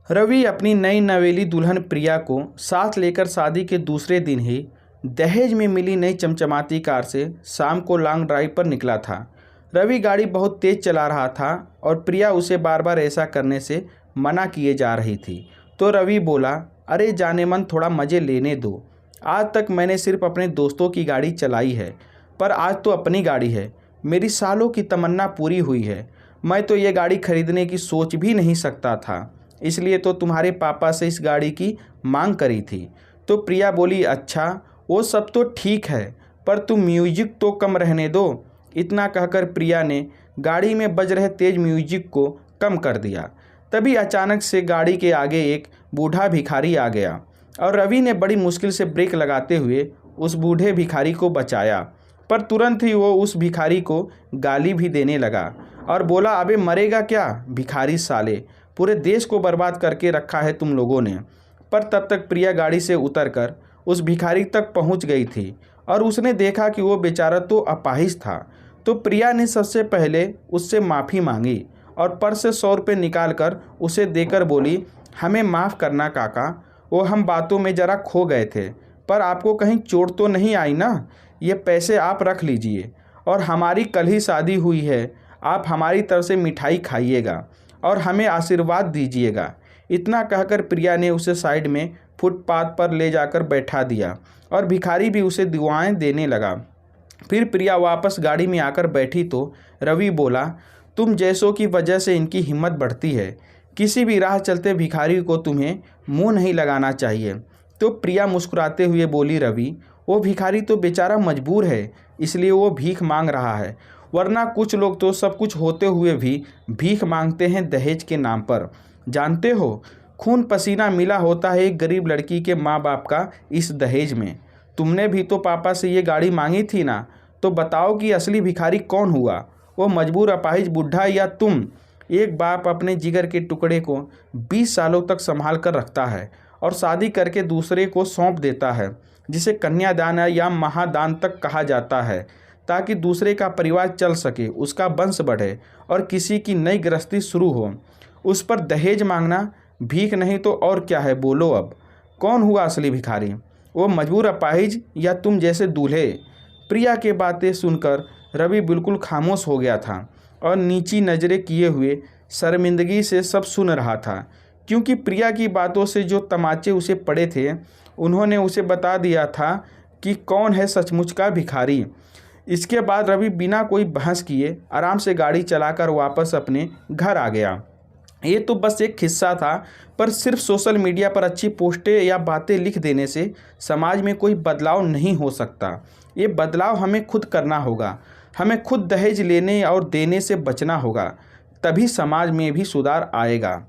रवि अपनी नई नवेली दुल्हन प्रिया को साथ लेकर शादी के दूसरे दिन ही दहेज में मिली नई चमचमाती कार से शाम को लॉन्ग ड्राइव पर निकला था। रवि गाड़ी बहुत तेज चला रहा था और प्रिया उसे बार बार ऐसा करने से मना किए जा रही थी। तो रवि बोला, अरे जाने मन, थोड़ा मज़े लेने दो। आज तक मैंने सिर्फ अपने दोस्तों की गाड़ी चलाई है, पर आज तो अपनी गाड़ी है। मेरी सालों की तमन्ना पूरी हुई है। मैं तो ये गाड़ी खरीदने की सोच भी नहीं सकता था, इसलिए तो तुम्हारे पापा से इस गाड़ी की मांग करी थी। तो प्रिया बोली, अच्छा वो सब तो ठीक है, पर तुम म्यूजिक तो कम रहने दो। इतना कहकर प्रिया ने गाड़ी में बज रहे तेज म्यूजिक को कम कर दिया। तभी अचानक से गाड़ी के आगे एक बूढ़ा भिखारी आ गया और रवि ने बड़ी मुश्किल से ब्रेक लगाते हुए उस बूढ़े भिखारी को बचाया। पर तुरंत ही वो उस भिखारी को गाली भी देने लगा और बोला, अबे मरेगा क्या भिखारी साले, पूरे देश को बर्बाद करके रखा है तुम लोगों ने। पर तब तक प्रिया गाड़ी से उतरकर उस भिखारी तक पहुंच गई थी और उसने देखा कि वो बेचारा तो अपाहिज था। तो प्रिया ने सबसे पहले उससे माफ़ी मांगी और पर्स से 100 रुपये निकाल कर उसे देकर बोली, हमें माफ़ करना काका, वो हम बातों में ज़रा खो गए थे। पर आपको कहीं चोट तो नहीं आई ना? ये पैसे आप रख लीजिए और हमारी कल ही शादी हुई है, आप हमारी तरफ से मिठाई खाइएगा और हमें आशीर्वाद दीजिएगा। इतना कहकर प्रिया ने उसे साइड में फुटपाथ पर ले जाकर बैठा दिया और भिखारी भी उसे दुआएं देने लगा। फिर प्रिया वापस गाड़ी में आकर बैठी तो रवि बोला, तुम जैसों की वजह से इनकी हिम्मत बढ़ती है। किसी भी राह चलते भिखारी को तुम्हें मुंह नहीं लगाना चाहिए। तो प्रिया मुस्कुराते हुए बोली, रवि वो भिखारी तो बेचारा मजबूर है, इसलिए वो भीख मांग रहा है, वरना कुछ लोग तो सब कुछ होते हुए भी भीख मांगते हैं दहेज के नाम पर। जानते हो, खून पसीना मिला होता है एक गरीब लड़की के माँ बाप का इस दहेज में। तुमने भी तो पापा से ये गाड़ी मांगी थी ना? तो बताओ कि असली भिखारी कौन हुआ, वो मजबूर अपाहिज बुढ़ा या तुम? एक बाप अपने जिगर के टुकड़े को 20 सालों तक संभाल कर रखता है और शादी करके दूसरे को सौंप देता है, जिसे कन्यादान या महादान तक कहा जाता है, ताकि दूसरे का परिवार चल सके, उसका वंश बढ़े और किसी की नई गृहस्थी शुरू हो। उस पर दहेज मांगना भीख नहीं तो और क्या है? बोलो अब कौन हुआ असली भिखारी, वो मजबूर अपाहिज या तुम जैसे दूल्हे? प्रिया के बातें सुनकर रवि बिल्कुल खामोश हो गया था और नीची नज़रें किए हुए शर्मिंदगी से सब सुन रहा था, क्योंकि प्रिया की बातों से जो तमाचे उसे पड़े थे उन्होंने उसे बता दिया था कि कौन है सचमुच का भिखारी। इसके बाद रवि बिना कोई बहस किए आराम से गाड़ी चलाकर वापस अपने घर आ गया। ये तो बस एक किस्सा था, पर सिर्फ सोशल मीडिया पर अच्छी पोस्टें या बातें लिख देने से समाज में कोई बदलाव नहीं हो सकता। ये बदलाव हमें खुद करना होगा। हमें खुद दहेज लेने और देने से बचना होगा, तभी समाज में भी सुधार आएगा।